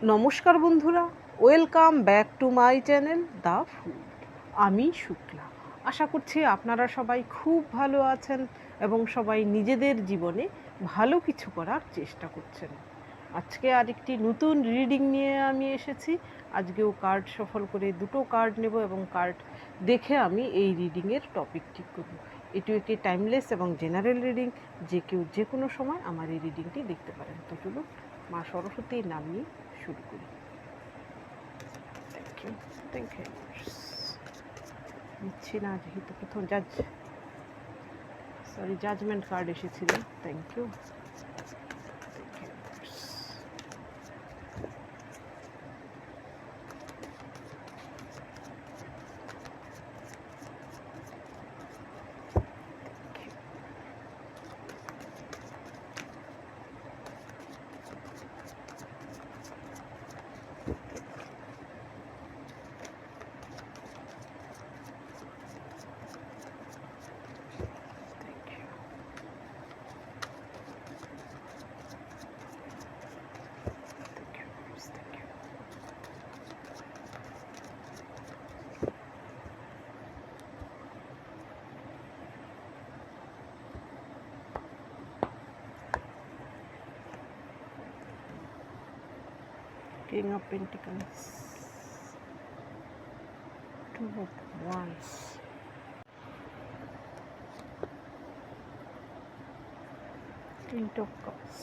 নমস্কার বন্ধুরা, welcome back to my channel the food. আমি শুক্লা। আশা করছি আপনারা সবাই খুব ভালো আছেন এবং সবাই নিজেদের জীবনে ভালো কিছু করার চেষ্টা করছেন। আজকে আরেকটি নতুন রিডিং নিয়ে আমি এসেছি। আজকেও কার্ড সফল করে দুটো কার্ড নেব এবং কার্ড দেখে আমি এই রিডিংয়ের টপিক ঠিক করব। এটি একটি টাইমলেস এবং জেনারেল রিডিং, যে কেউ যে কোনো সময় আমার এই রিডিংটি দেখতে পারেন। তো চলুন মা সরস্বতীর নাম নিয়ে শুরু করি। থ্যাংক ইউ নিচ্ছি না, যেহেতু প্রথম জাজমেন্ট কার্ড এসেছিল। Thank you. King of Pentacles, Two of Wands, Eight of Cups,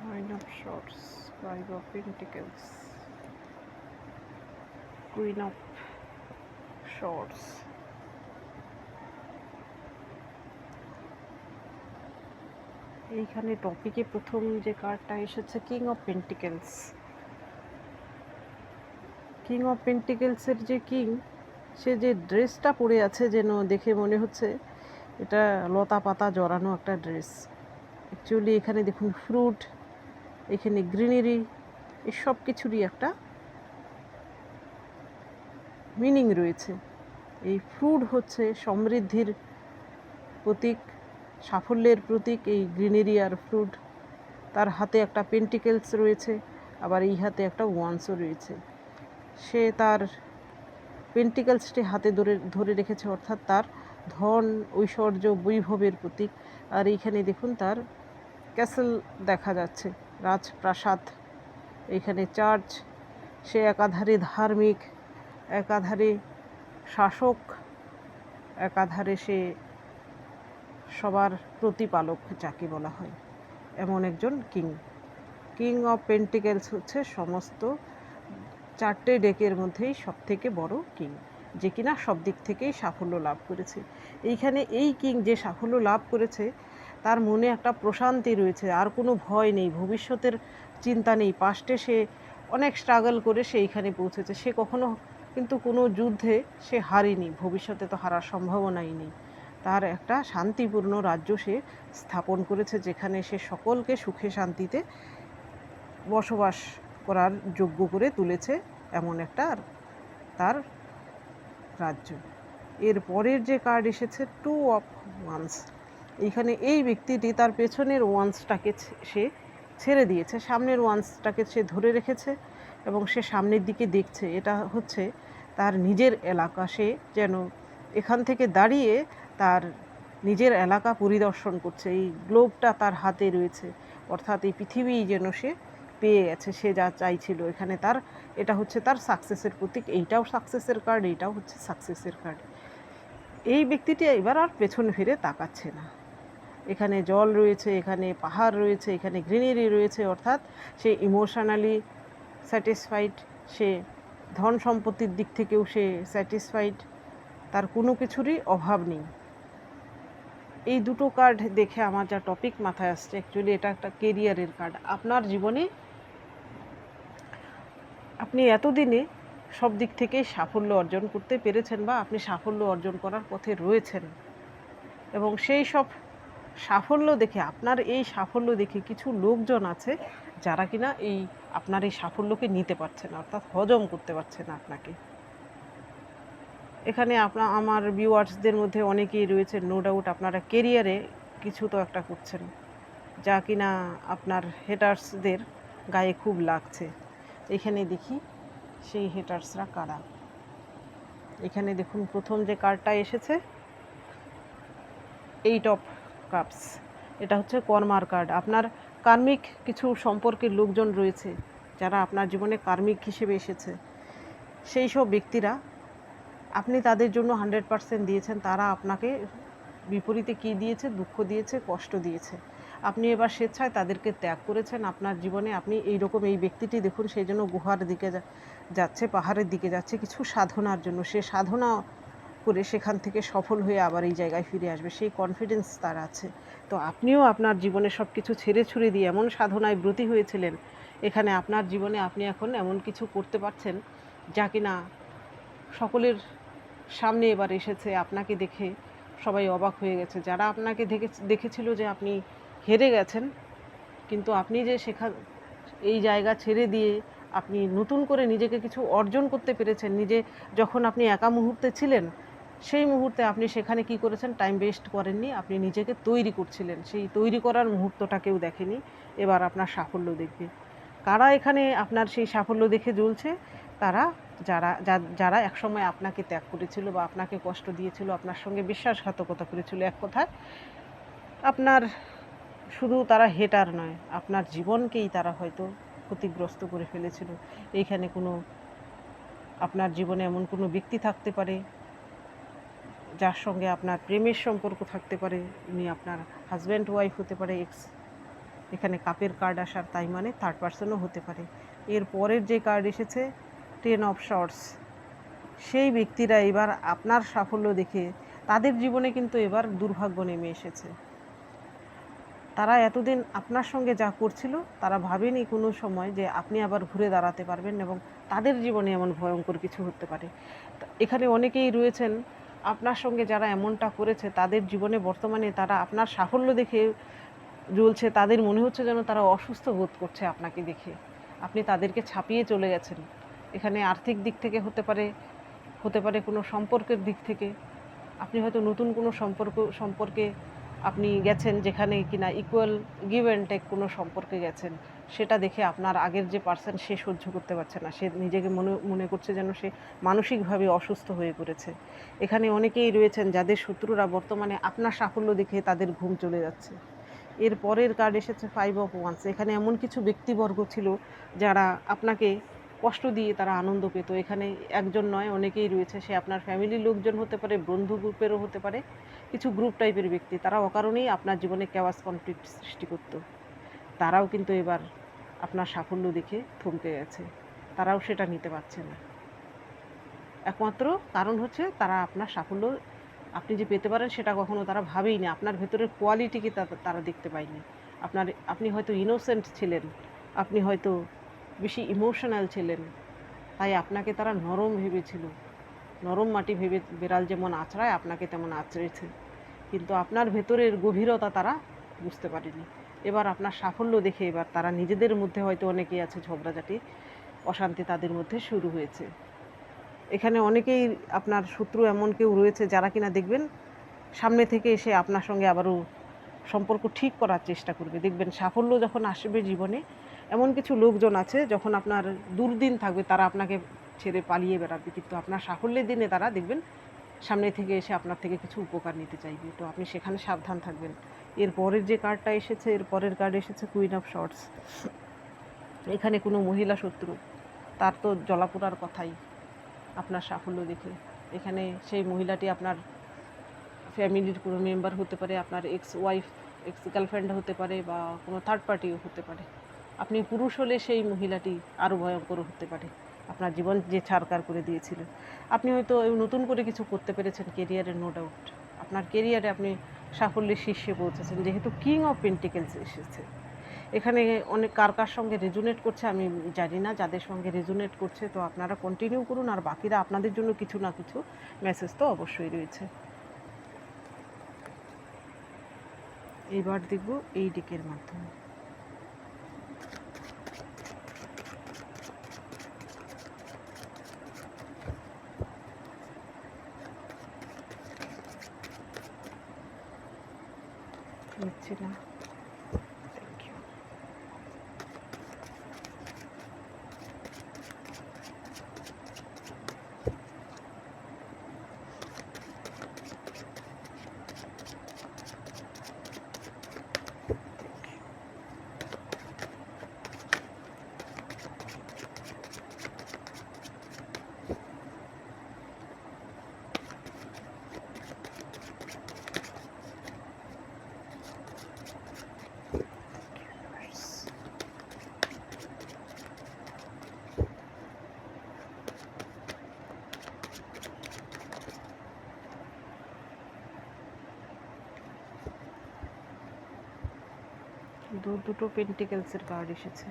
Nine of Swords, Five of Pentacles, Queen of Swords. এইখানে টপিকে প্রথম যে কার্ডটা এসেছে king of pentacles. King of পেন্টিকেলসের যে কিং, সে যে ড্রেসটা পরে আছে যেন দেখে মনে হচ্ছে এটা লতা পাতা জড়ানো একটা ড্রেস। অ্যাকচুয়ালি এখানে দেখুন ফ্রুট, এখানে গ্রিনারি, এই সব কিছুরই একটা মিনিং রয়েছে। এই ফ্রুট হচ্ছে সমৃদ্ধির প্রতীক, সাফল্যের প্রতীক। এই গ্রিনারি আর ফ্রুট, তার হাতে একটা পেন্টিকেলস রয়েছে, আবার এই হাতে একটা ওয়ান্সও রয়েছে। সে তার পেন্টিকেলসটি হাতে ধরে রেখেছে, অর্থাৎ তার ধন, ঐশ্বর্য, বৈভবের প্রতীক। আর এইখানে দেখুন তার ক্যাসেল দেখা যাচ্ছে, রাজপ্রাসাদ, এইখানে চার্চ। সে একাধারে ধার্মিক, একাধারে শাসক, একাধারে সে সবার প্রতিপালক যাকে বলা হয়, এমন একজন কিং। কিং অফ পেন্টিকেলস হচ্ছে সমস্ত চারটে ডেকের মধ্যেই সবথেকে বড় কিং, যে কিনা সব দিক থেকেই সাফল্য লাভ করেছে। এইখানে এই কিং যে সাফল্য লাভ করেছে, তার মনে একটা প্রশান্তি রয়েছে, আর কোনো ভয় নেই, ভবিষ্যতের চিন্তা নেই। পাস্টে সে অনেক স্ট্রাগল করে সে এইখানে পৌঁছেছে। সে কখনো কিন্তু কোনো যুদ্ধে সে হারেনি, ভবিষ্যতে তো হারার সম্ভাবনাই নেই। তার একটা শান্তিপূর্ণ রাজ্য সে স্থাপন করেছে, যেখানে সে সকলকে সুখে শান্তিতে বসবাস করার যোগ্য করে তুলেছে, এমন একটা তার রাজ্য। এর পরের যে কার্ড এসেছে টু অফ ওয়ান্স। এইখানে এই ব্যক্তিটি তার পেছনের ওয়ান্সটাকে সে ছেড়ে দিয়েছে, সামনের ওয়ান্সটাকে সে ধরে রেখেছে এবং সে সামনের দিকে দেখছে। এটা হচ্ছে তার নিজের এলাকা। সে যেন এখান থেকে দাঁড়িয়ে তার নিজের এলাকা পরিদর্শন করছে। এই গ্লোবটা তার হাতে রয়েছে, অর্থাৎ এই পৃথিবী যেন সে পেয়ে গেছে, সে যা চাইছিল। এখানে তার এটা হচ্ছে তার সাকসেসের প্রতীক। এইটাও সাকসেসের কার্ড, এইটাও হচ্ছে সাকসেসের কার্ড। এই ব্যক্তিটি এবার আর পেছন ফিরে তাকাচ্ছে না। এখানে জল রয়েছে, এখানে পাহাড় রয়েছে, এখানে গ্রিনারি রয়েছে, অর্থাৎ সে ইমোশনালি স্যাটিসফাইড। সে ধন সম্পত্তির দিক থেকেও সে স্যাটিসফাইড, তার কোনো কিছুরই অভাব নেই। এই দুটো কার্ড দেখে আমার যা টপিক মাথায় আসছে, অ্যাকচুয়ালি এটা একটা কেরিয়ারের কার্ড। আপনার জীবনে আপনি এতদিনে সব দিক থেকেই সাফল্য অর্জন করতে পেরেছেন, বা আপনি সাফল্য অর্জন করার পথে রয়েছেন, এবং সেই সব সাফল্য দেখে, আপনার এই সাফল্য দেখে কিছু লোকজন আছে যারা কিনা এই আপনার এই সাফল্যকে নিতে পারছে না, অর্থাৎ হজম করতে পারছে না আপনাকে। এখানে আমার ভিউয়ার্সদের মধ্যে অনেকেই রয়েছে, নো ডাউট আপনারা কেরিয়ারে কিছু তো একটা করছেন, যা কিনা আপনার হেটার্সদের গায়ে খুব লাগছে। এখানে দেখি সেই হেটার্সরা কারা। এখানে দেখুন প্রথম যে কার্ডটা এসেছে, 8 অফ কাপস, এটা হচ্ছে কর্মার কার্ড। আপনার কার্মিক কিছু সম্পর্কের লোকজন রয়েছে যারা আপনার জীবনে কার্মিক হিসেবে এসেছে। সেই সব ব্যক্তিরা, আপনি তাদের জন্য 100% দিয়েছেন, তারা আপনাকে বিপরীতে কী দিয়েছে? দুঃখ দিয়েছে, কষ্ট দিয়েছে। আপনি এবার স্বেচ্ছায় তাদেরকে ত্যাগ করেছেন আপনার জীবনে। আপনি এইরকম, এই ব্যক্তিটি দেখুন সেই জন্য গুহার দিকে যাচ্ছে, পাহাড়ের দিকে যাচ্ছে কিছু সাধনার জন্য। সে সাধনা করে সেখান থেকে সফল হয়ে আবার এই জায়গায় ফিরে আসবে, সেই কনফিডেন্স তার আছে। তো আপনিও আপনার জীবনে সব কিছু ছেড়ে ছুড়ে দিয়ে এমন সাধনায় ব্রতী হয়েছিলেন, এখানে আপনার জীবনে আপনি এখন এমন কিছু করতে পারছেন যা কিনা সকলের সামনে এবার এসেছে। আপনাকে দেখে সবাই অবাক হয়ে গেছে। যারা আপনাকে দেখেছিল যে আপনি হেরে গেছেন, কিন্তু আপনি যে এই জায়গা ছেড়ে দিয়ে আপনি নতুন করে নিজেকে কিছু অর্জন করতে পেরেছেন। নিজে যখন আপনি একা মুহূর্তে ছিলেন, সেই মুহূর্তে আপনি সেখানে কি করেছেন? টাইম ওয়েস্ট করেননি, আপনি নিজেকে তৈরি করছিলেন। সেই তৈরি করার মুহূর্তটা কেউ দেখেনি। এবার আপনার সাফল্য দেখবে। কারা এখানে আপনার সেই সাফল্য দেখে জ্বলছে? তারা যারা একসময় আপনাকে ত্যাগ করেছিল বা আপনাকে কষ্ট দিয়েছিল, আপনার সঙ্গে বিশ্বাসঘাতকতা করেছিল। এক কথায় আপনার শুধু তারা হেটার নয়, আপনার জীবনকেই তারা হয়তো ক্ষতিগ্রস্ত করে ফেলেছিল। এইখানে আপনার জীবনে এমন কোনো ব্যক্তি থাকতে পারে যার সঙ্গে আপনার প্রেমের সম্পর্ক থাকতে পারে। উনি আপনার হাজব্যান্ড ওয়াইফ হতে পারে, এক্স। এখানে কাপের কার্ড আসার তাই মানে থার্ড পার্সনও হতে পারে। এর পরের যে কার্ড এসেছে 10 অফ শর্টস, সেই ব্যক্তিরা এবার আপনার সাফল্য দেখে তাদের জীবনে কিন্তু এবার দুর্ভাগ্য নেমে এসেছে। তারা এতদিন আপনার সঙ্গে যা করছিল, তারা ভাবেনি কোনো সময় যে আপনি আবার ঘুরে দাঁড়াতে পারবেন এবং তাদের জীবনে এমন ভয়ঙ্কর কিছু হতে পারে। এখানে অনেকেই রয়েছেন আপনার সঙ্গে যারা এমনটা করেছে, তাদের জীবনে বর্তমানে তারা আপনার সাফল্য দেখে জ্বলছে। তাদের মনে হচ্ছে যেন তারা অসুস্থ বোধ করছে আপনাকে দেখে। আপনি তাদেরকে ছাপিয়ে চলে গেছেন। এখানে আর্থিক দিক থেকে হতে পারে কোনো সম্পর্কের দিক থেকে। আপনি হয়তো নতুন কোনো সম্পর্কে আপনি গেছেন, যেখানে কিনা ইকুয়াল গিভ অ্যান্ড টেক কোনো সম্পর্কে গেছেন। সেটা দেখে আপনার আগের যে পার্সন, সে সহ্য করতে পারছে না। সে নিজেকে মনে করছে যেন সে মানসিকভাবে অসুস্থ হয়ে পড়েছে। এখানে অনেকেই রয়েছেন যাদের শত্রুরা বর্তমানে আপনার সাফল্য দেখে তাদের ঘুম চলে যাচ্ছে। এর পরের কার্ড এসেছে 5 অফ ওয়ান্স। এখানে এমন কিছু ব্যক্তিবর্গ ছিল যারা আপনাকে কষ্ট দিয়ে তারা আনন্দ পেত। এখানে একজন নয়, অনেকেই রয়েছে। সে আপনার ফ্যামিলির লোকজন হতে পারে, বন্ধু গ্রুপেরও হতে পারে, কিছু গ্রুপ টাইপের ব্যক্তি। তারা অকারণেই আপনার জীবনে কেওয়াস কনফ্লিক্ট সৃষ্টি করত। তারাও কিন্তু এবার আপনার সাফল্য দেখে থমকে গেছে। তারাও সেটা নিতে পারছে না। একমাত্র কারণ হচ্ছে তারা আপনার সাফল্য আপনি যে পেতে পারেন সেটা কখনো তারা ভাবেই না। আপনার ভেতরের কোয়ালিটিকে তারা দেখতে পায়নি। আপনি হয়তো ইনোসেন্ট ছিলেন, আপনি হয়তো বেশি ইমোশনাল ছিলেন, তাই আপনাকে তারা নরম ভেবেছিল। নরম মাটি ভেবে বেড়াল যেমন আঁচড়ায়, আপনাকে তেমন আঁচড়েছে। কিন্তু আপনার ভেতরের গভীরতা তারা বুঝতে পারেনি। এবার আপনার সাফল্য দেখে এবার তারা নিজেদের মধ্যে, হয়তো অনেকেই আছে ঝগড়াঝাটি, অশান্তি তাদের মধ্যে শুরু হয়েছে। এখানে অনেকেই আপনার শত্রু এমন কেউ রয়েছে যারা কিনা দেখবেন সামনে থেকে এসে আপনার সঙ্গে আবারও সম্পর্ক ঠিক করার চেষ্টা করবে। দেখবেন সাফল্য যখন আসবে জীবনে, এমন কিছু লোকজন আছে যখন আপনার দুর্দিন থাকবে তারা আপনাকে ছেড়ে পালিয়ে বেড়াবে, কিন্তু আপনার সাফল্যের দিনে তারা দেখবেন সামনে থেকে এসে আপনার থেকে কিছু উপকার নিতে চাইবে। তো আপনি সেখানে সাবধান থাকবেন। এর পরের যে কার্ডটা এসেছে, এর পরের কার্ড এসেছে কুইন অফ শর্টস। এখানে কোনো মহিলা শত্রু, তার তো জ্বলাপোড়ার কথাই আপনার সাফল্য দেখে। এখানে সেই মহিলাটি আপনার ফ্যামিলির কোনো মেম্বার হতে পারে, আপনার এক্স ওয়াইফ, এক্স গার্লফ্রেন্ড হতে পারে, বা কোনো থার্ড পার্টিও হতে পারে। আপনি পুরুষ হলে সেই মহিলাটি আরও ভয়ঙ্কর হতে পারে, আপনার জীবন যে ছাড়কার করে দিয়েছিল। আপনি হয়তো নতুন করে কিছু করতে পেরেছেন কেরিয়ারে, নো ডাউট। আপনার কেরিয়ারে আপনি সাফল্যের শীর্ষে পৌঁছেছেন, যেহেতু কিং অফ পেন্টিকেলস এসেছে। এখানে অনেক কার সঙ্গে রেজোনেট করছে আমি জানি না। যাদের সঙ্গে রেজোনেট করছে তো আপনারা কন্টিনিউ করুন, আর বাকিরা আপনাদের জন্য কিছু না কিছু মেসেজ তো অবশ্যই রয়েছে। এইবার দেখব এই ডেকের মাধ্যমে। নিচ্ছি না, থ্যাংক ইউ। দুটো পেন্টিকেলসের কার্ড এসেছে।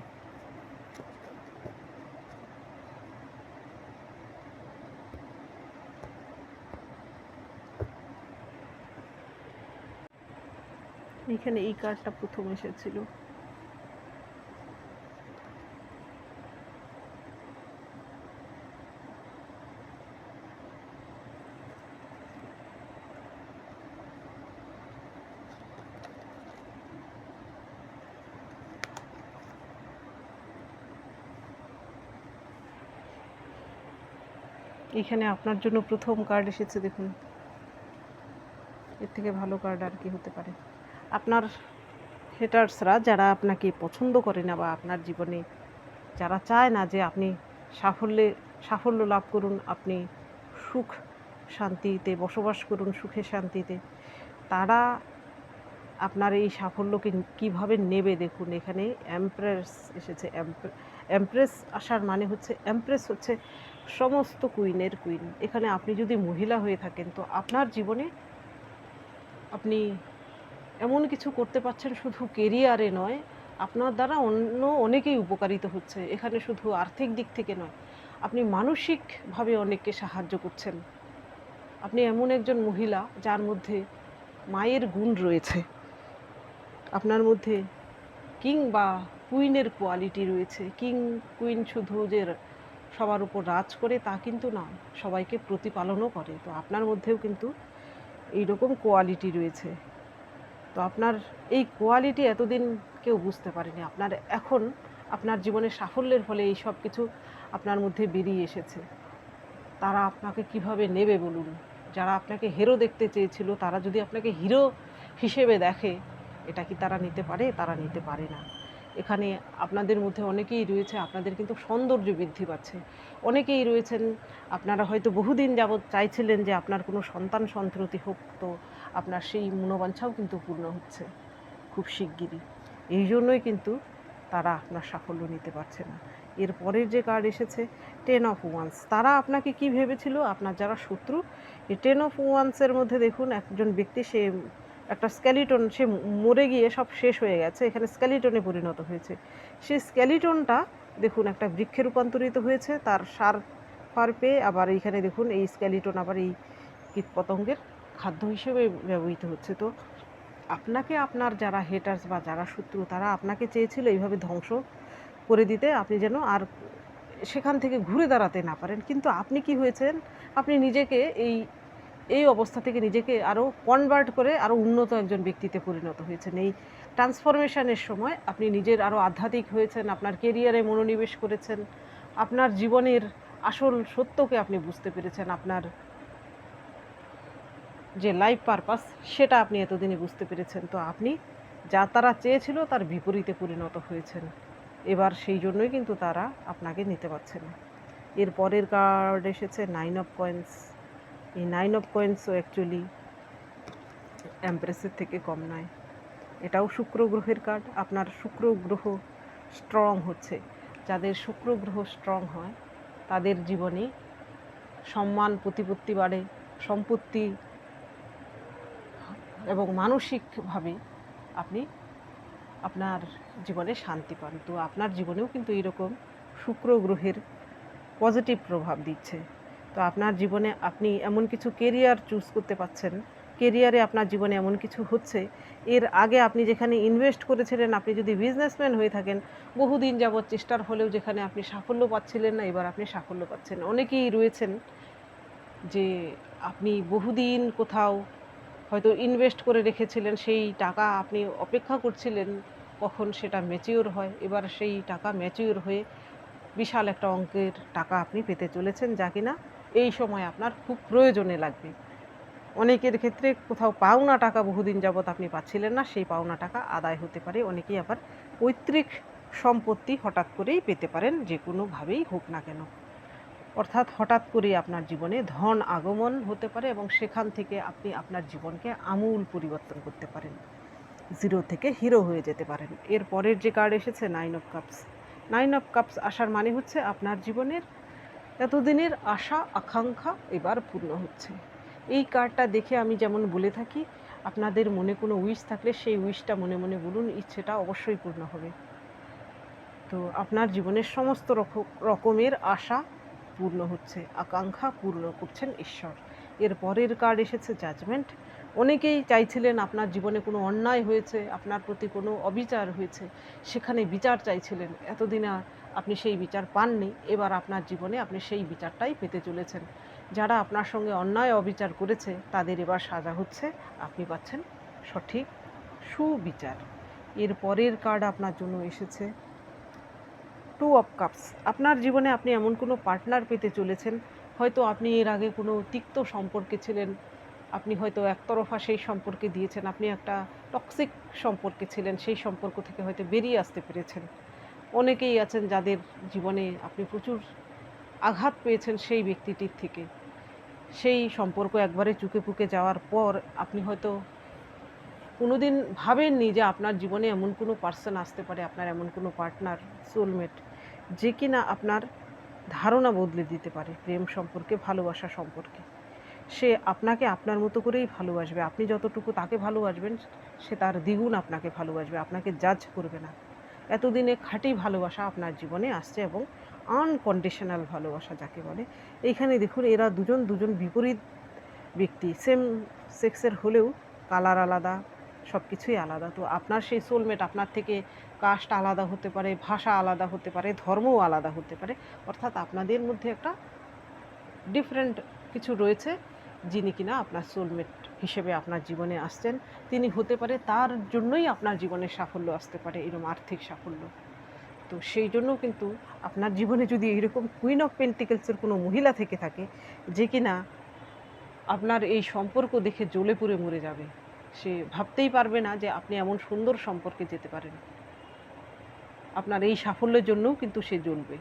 এখানে এই কার্ডটা প্রথম এসেছিল। এখানে আপনার জন্য প্রথম কার্ড এসেছে, দেখুন। এর থেকে ভালো কার্ড আর কি হতে পারে? আপনার হেটার্সরা, যারা আপনাকে পছন্দ করে না বা আপনার জীবনে যারা চায় না যে আপনি সাফল্য লাভ করুন, আপনি সুখ শান্তিতে বসবাস করুন, সুখে শান্তিতে, তারা আপনার এই সাফল্যকে কীভাবে নেবে দেখুন। এখানে এমপ্রেস এসেছে। এমপ্রেস আসার মানে হচ্ছে, এমপ্রেস হচ্ছে সমস্ত কুইনের কুইন। এখানে আপনি যদি মহিলা হয়ে থাকেন তো আপনার জীবনে আপনি এমন কিছু করতে পারছেন, শুধু কেরিয়ারে নয়, আপনার দ্বারা অন্য অনেকেই উপকারিত হচ্ছে। এখানে শুধু আর্থিক দিক থেকে নয়, আপনি মানসিকভাবে অনেককে সাহায্য করছেন। আপনি এমন একজন মহিলা যার মধ্যে মায়ের গুণ রয়েছে, আপনার মধ্যে কিং বা কুইনের কোয়ালিটি রয়েছে। কিং কুইন শুধু যে সবার উপর রাজ করে তা কিন্তু না, সবাইকে প্রতিপালনও করে। তো আপনার মধ্যেও কিন্তু এইরকম কোয়ালিটি রয়েছে। তো আপনার এই কোয়ালিটি এতদিন কেউ বুঝতে পারেনি। এখন আপনার জীবনে সাফল্যের ফলে এই সব কিছু আপনার মধ্যে বেরিয়ে এসেছে। তারা আপনাকে কিভাবে নেবে বলুন? যারা আপনাকে হিরো দেখতে চেয়েছিল, তারা যদি আপনাকে হিরো হিসেবে দেখে, এটা কি তারা নিতে পারে? তারা নিতে পারে না। এখানে আপনাদের মধ্যে অনেকেই রয়েছে, আপনাদের কিন্তু সৌন্দর্য বৃদ্ধি পাচ্ছে। অনেকেই রয়েছেন, আপনারা হয়তো বহুদিন যাবৎ চাইছিলেন যে আপনার কোনো সন্তান সন্ততি হোক, তো আপনার সেই মনোবাঞ্ছাও কিন্তু পূর্ণ হচ্ছে খুব শিগগিরই। এই জন্যই কিন্তু তারা আপনার সাফল্য নিতে পারছে না। এর পরের যে কার্ড এসেছে, 10 অফ ওয়ান্স। তারা আপনাকে কি ভেবেছিল? আপনার যারা শত্রু, এই 10 অফ ওয়ান্সের মধ্যে দেখুন একজন ব্যক্তি, সে একটা স্কেলিটন, সে মরে গিয়ে সব শেষ হয়ে গেছে, এখানে স্কেলিটনে পরিণত হয়েছে। সেই স্কেলিটনটা দেখুন একটা বৃক্ষে রূপান্তরিত হয়েছে, তার ফার পেয়ে আবার এইখানে দেখুন এই স্কেলিটন আবার এই কীটপতঙ্গের খাদ্য হিসেবে ব্যবহৃত হচ্ছে। তো আপনাকে আপনার যারা হেটার্স বা যারা শত্রু, তারা আপনাকে চেয়েছিল এইভাবে ধ্বংস করে দিতে, আপনি যেন আর সেখান থেকে ঘুরে দাঁড়াতে না পারেন। কিন্তু আপনি কি হয়েছেন? আপনি নিজেকে এই অবস্থা থেকে নিজেকে আরও কনভার্ট করে আরও উন্নত একজন ব্যক্তিতে পরিণত হয়েছেন। এই ট্রান্সফরমেশনের সময় আপনি নিজের আরও আধ্যাত্মিক হয়েছেন, আপনার কেরিয়ারে মনোনিবেশ করেছেন, আপনার জীবনের আসল সত্যকে আপনি বুঝতে পেরেছেন, আপনার যে লাইফ পারপাস সেটা আপনি এতদিনে বুঝতে পেরেছেন। তো আপনি যা তারা চেয়েছিল তার বিপরীতে পরিণত হয়েছেন। এবার সেই জন্যই কিন্তু তারা আপনাকে নিতে পারছে না। এর পরের কার্ড এসেছে 9 অফ কয়েন্স। এই 9 অফ কয়েন্সও অ্যাকচুয়ালি এমপ্রেসের থেকে কম নয়। এটাও শুক্র গ্রহের কার্ড। আপনার শুক্র গ্রহ স্ট্রং হচ্ছে। যাদের শুক্র গ্রহ স্ট্রং হয় তাদের জীবনে সম্মান প্রতিপত্তি বাড়ে, সম্পত্তি এবং মানসিকভাবে আপনি আপনার জীবনে শান্তি পান। তো আপনার জীবনেও কিন্তু এরকম শুক্র গ্রহের পজিটিভ প্রভাব দিচ্ছে। তো আপনার জীবনে আপনি এমন কিছু কেরিয়ার চুজ করতে পারছেন, কেরিয়ারে আপনার জীবনে এমন কিছু হচ্ছে, এর আগে আপনি যেখানে ইনভেস্ট করেছিলেন, আপনি যদি বিজনেসম্যান হয়ে থাকেন, বহুদিন যাবৎ চেষ্টার ফলেও যেখানে আপনি সাফল্য পাচ্ছিলেন না, এবার আপনি সাফল্য পাচ্ছেন। অনেকেই রয়েছেন যে আপনি বহুদিন কোথাও হয়তো ইনভেস্ট করে রেখেছিলেন, সেই টাকা আপনি অপেক্ষা করছিলেন কখন সেটা ম্যাচিওর হয়। এবার সেই টাকা ম্যাচিওর হয়ে বিশাল একটা অঙ্কের টাকা আপনি পেতে চলেছেন, যা কিনা এই সময় আপনার খুব প্রয়োজনে লাগবে। অনেকের ক্ষেত্রে কোথাও পাওনা টাকা বহুদিন যাবৎ আপনি পাচ্ছিলেন না, সেই পাওনা টাকা আদায় হতে পারে। অনেকেই আবার পৈতৃক সম্পত্তি হঠাৎ করেই পেতে পারেন, যে কোনোভাবেই হোক না কেন। অর্থাৎ হঠাৎ করে আপনার জীবনে ধন আগমন হতে পারে এবং সেখান থেকে আপনি আপনার জীবনকে আমূল পরিবর্তন করতে পারেন, জিরো থেকে হিরো হয়ে যেতে পারেন। এর পরের যে কার্ড এসেছে 9 অফ কাপস। 9 অফ কাপস আসার মানে হচ্ছে আপনার জীবনের এতদিনের আশা আকাঙ্ক্ষা এবার পূর্ণ হচ্ছে। এই কার্ডটা দেখে আমি যেমন বলে থাকি, আপনাদের মনে কোনো উইশ থাকলে সেই উইশটা মনে মনে বলুন, ইচ্ছেটা অবশ্যই পূর্ণ হবে। তো আপনার জীবনের সমস্ত রকমের আশা পূর্ণ হচ্ছে, আকাঙ্ক্ষা পূর্ণ করছেন ঈশ্বর। এর পরের কার্ড এসেছে জাজমেন্ট। অনেকেই চাইছিলেন আপনার জীবনে কোনো অন্যায় হয়েছে, আপনার প্রতি কোনো অবিচার হয়েছে, সেখানে বিচার চাইছিলেন। এতদিনে আপনি সেই বিচার পাননি, এবার আপনার জীবনে আপনি সেই বিচারটাই পেতে চলেছেন। যারা আপনার সঙ্গে অন্যায় অবিচার করেছে তাদের এবার সাজা হচ্ছে, আপনি পাচ্ছেন সঠিক সুবিচার। এর পরের কার্ড আপনার জন্য এসেছে টু অফ কাপস। আপনার জীবনে আপনি এমন কোনো পার্টনার পেতে চলেছেন, হয়তো আপনি এর আগে কোনো তিক্ত সম্পর্কে ছিলেন, আপনি হয়তো একতরফা সেই সম্পর্কে দিয়েছেন, আপনি একটা টক্সিক সম্পর্কে ছিলেন, সেই সম্পর্ক থেকে হয়তো বেরিয়ে আসতে পেরেছেন। অনেকেই আছেন যাদের জীবনে আপনি প্রচুর আঘাত পেয়েছেন সেই ব্যক্তিটির থেকে। সেই সম্পর্ক একবারে চুকে পুকে যাওয়ার পর আপনি হয়তো কোনোদিন ভাবেননি যে আপনার জীবনে এমন কোনো পার্সন আসতে পারে, আপনার এমন কোনো পার্টনার, সোলমেট, যে কিনা আপনার ধারণা বদলে দিতে পারে প্রেম সম্পর্কে, ভালোবাসা সম্পর্কে। সে আপনাকে আপনার মতো করেই ভালোবাসবে। আপনি যতটুকু তাকে ভালোবাসবেন, সে তার দ্বিগুণ আপনাকে ভালোবাসবে, আপনাকে জাজ করবে না। এতদিনে খাঁটি ভালোবাসা আপনার জীবনে আসছে, এবং আনকন্ডিশনাল ভালোবাসা যাকে বলে। এইখানে দেখুন, এরা দুজন বিপরীত ব্যক্তি, সেম সেক্সের হলেও কালার আলাদা, সব কিছুই আলাদা। তো আপনার সেই সোলমেট আপনার থেকে কাস্ট আলাদা হতে পারে, ভাষা আলাদা হতে পারে, ধর্মও আলাদা হতে পারে, অর্থাৎ আপনাদের মধ্যে একটা ডিফারেন্ট কিছু রয়েছে। যিনি কিনা আপনার সোলমেট হিসেবে আপনার জীবনে আসছেন, তিনি হতে পারে তার জন্যই আপনার জীবনে সাফল্য আসতে পারে, এরকম আর্থিক সাফল্য। তো সেই জন্য কিন্তু আপনার জীবনে যদি এইরকম কুইন অফ পেন্টিকেলসের কোনো মহিলা থেকে থাকে, যে কিনা আপনার এই সম্পর্ক দেখে জ্বলে পুড়ে মরে যাবে, সে ভাবতেই পারবে না যে আপনি এমন সুন্দর সম্পর্কে যেতে পারেন। আপনার এই সাফল্যের জন্যও কিন্তু সে জ্বলবে,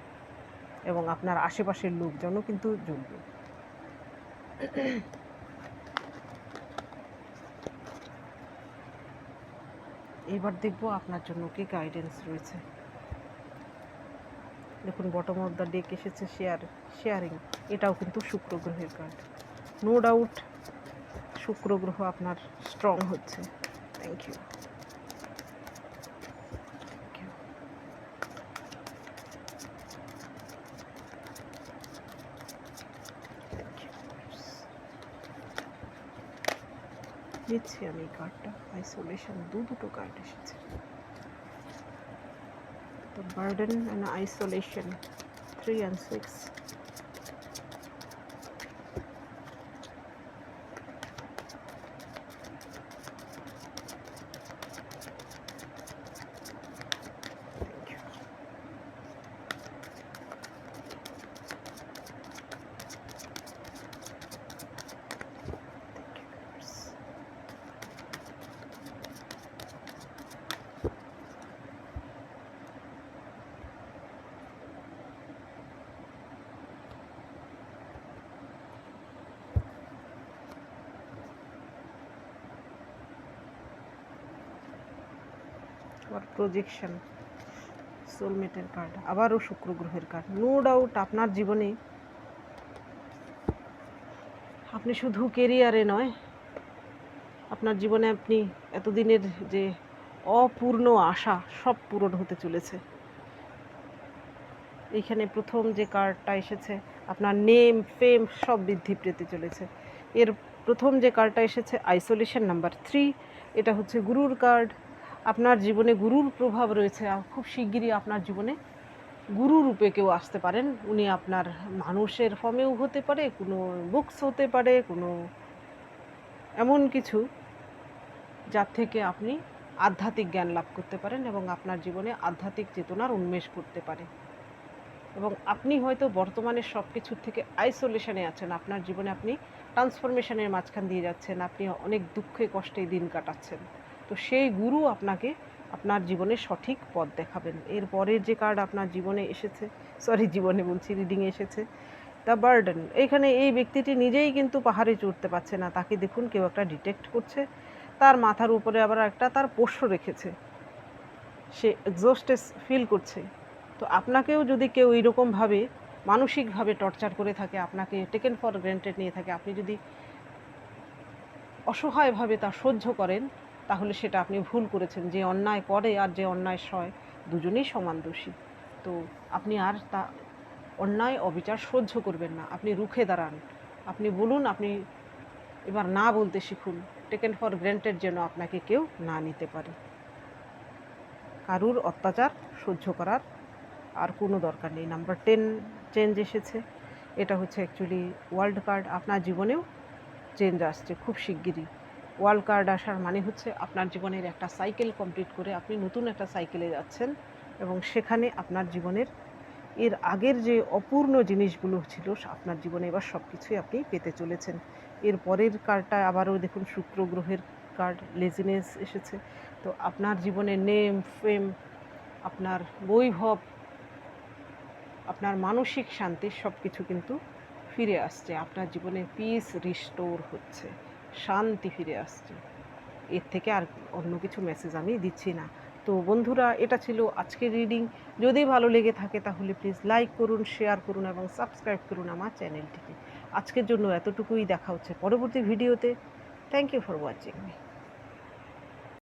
এবং আপনার আশেপাশের লোকজনও কিন্তু জ্বলবে। এবার দেখব আপনার জন্য কি গাইডেন্স রয়েছে। দেখুন, বটম অফ দ্য ডেক এসেছে শেয়ারিং। এটাও কিন্তু শুক্র গ্রহের কার্ড। নো ডাউট শুক্র গ্রহ আপনার স্ট্রং হচ্ছে। Thank you. নিচ্ছি আমি কার্ডটা। আইসোলেশন, দুটো কার্ড এসেছে। The burden and isolation, 3 and 6. Projection, সোলমেটের card, আবারও শুক্র গ্রহের কার্ড। নো ডাউট আপনার জীবনে আপনি শুধু কেরিয়ারে নয়, আপনার জীবনে আপনি এতদিনের যে অপূর্ণ আশা সব পূরণ হতে চলেছে। এইখানে প্রথম যে কার্ডটা এসেছে, আপনার নেম ফেম সব বৃদ্ধি পেতে চলেছে। এর প্রথম যে কার্ডটা এসেছে আইসোলেশন নাম্বার 3, এটা হচ্ছে গুরুর কার্ড। আপনার জীবনে গুরুর প্রভাব রয়েছে, খুব শিগগিরই আপনার জীবনে গুরু রূপে কেউ আসতে পারেন। উনি আপনার মানুষের ফর্মেও হতে পারে, কোনো বুকস হতে পারে, কোনো এমন কিছু যার থেকে আপনি আধ্যাত্মিক জ্ঞান লাভ করতে পারেন, এবং আপনার জীবনে আধ্যাত্মিক চেতনার উন্মেষ করতে পারে। এবং আপনি হয়তো বর্তমানে সব কিছুর থেকে আইসোলেশনে আছেন, আপনার জীবনে আপনি ট্রান্সফরমেশনের মাঝখান দিয়ে যাচ্ছেন, আপনি অনেক দুঃখে কষ্টে দিন কাটাচ্ছেন। তো সেই গুরু আপনাকে আপনার জীবনে সঠিক পথ দেখাবেন। এর পরের যে কার্ড আপনার জীবনে এসেছে, জীবনে বলছি, রিডিংয়ে এসেছে দ্য বার্ডেন। এইখানে এই ব্যক্তিটি নিজেই কিন্তু পাহাড়ে চড়তে পারছে না, তাকে দেখুন কেউ একটা ডিটেক্ট করছে, তার মাথার উপরে আবার একটা তার পোষ্য রেখেছে, সে এক্সস্টেড ফিল করছে। তো আপনাকেও যদি কেউ এইরকমভাবে মানসিকভাবে টর্চার করে থাকে, আপনাকে টেকেন ফর গ্রান্টেড নিয়ে থাকে, আপনি যদি অসহায়ভাবে তা সহ্য করেন, তাহলে সেটা আপনি ভুল করেছেন। যে অন্যায় করে আর যে অন্যায় সয় দুজনেই সমান দোষী। তো আপনি আর তা অন্যায় অবিচার সহ্য করবেন না, আপনি রুখে দাঁড়ান। আপনি বলুন, আপনি এবার না বলতে শিখুন। টেকেন ফর গ্র্যান্টেড যেন আপনাকে কেউ না নিতে পারে। কারুর অত্যাচার সহ্য করার আর কোনো দরকার নেই। নাম্বার 10 চেঞ্জ এসেছে। এটা হচ্ছে অ্যাকচুয়ালি ওয়ার্ল্ড কার্ড। আপনার জীবনেও চেঞ্জ আসছে খুব শিগগিরই। ওয়ার্ল্ড কার্ড আসার মানে হচ্ছে আপনার জীবনের একটা সাইকেল কমপ্লিট করে আপনি নতুন একটা সাইকেলে যাচ্ছেন, এবং সেখানে আপনার জীবনের এর আগের যে অপূর্ণ জিনিসগুলো ছিল আপনার জীবনে এবার সব কিছুই আপনি পেতে চলেছেন। এর পরের কার্ডটা আবারও দেখুন, শুক্র গ্রহের কার্ড, লেজিনেস এসেছে। তো আপনার জীবনে নেম ফেম, আপনার বৈভব, আপনার মানসিক শান্তি সব কিছু কিন্তু ফিরে আসছে। আপনার জীবনে পিস রিস্টোর হচ্ছে, শান্তি ফিরে আসছে। এর থেকে আর অন্য কিছু মেসেজ আমি দিচ্ছি না। তো বন্ধুরা, এটা ছিল আজকের রিডিং। যদি ভালো লেগে থাকে তাহলে প্লিজ লাইক করুন, শেয়ার করুন এবং সাবস্ক্রাইব করুন আমার চ্যানেলটিকে। আজকের জন্য এতটুকুই। দেখা হচ্ছে পরবর্তী ভিডিওতে। Thank you for watching me.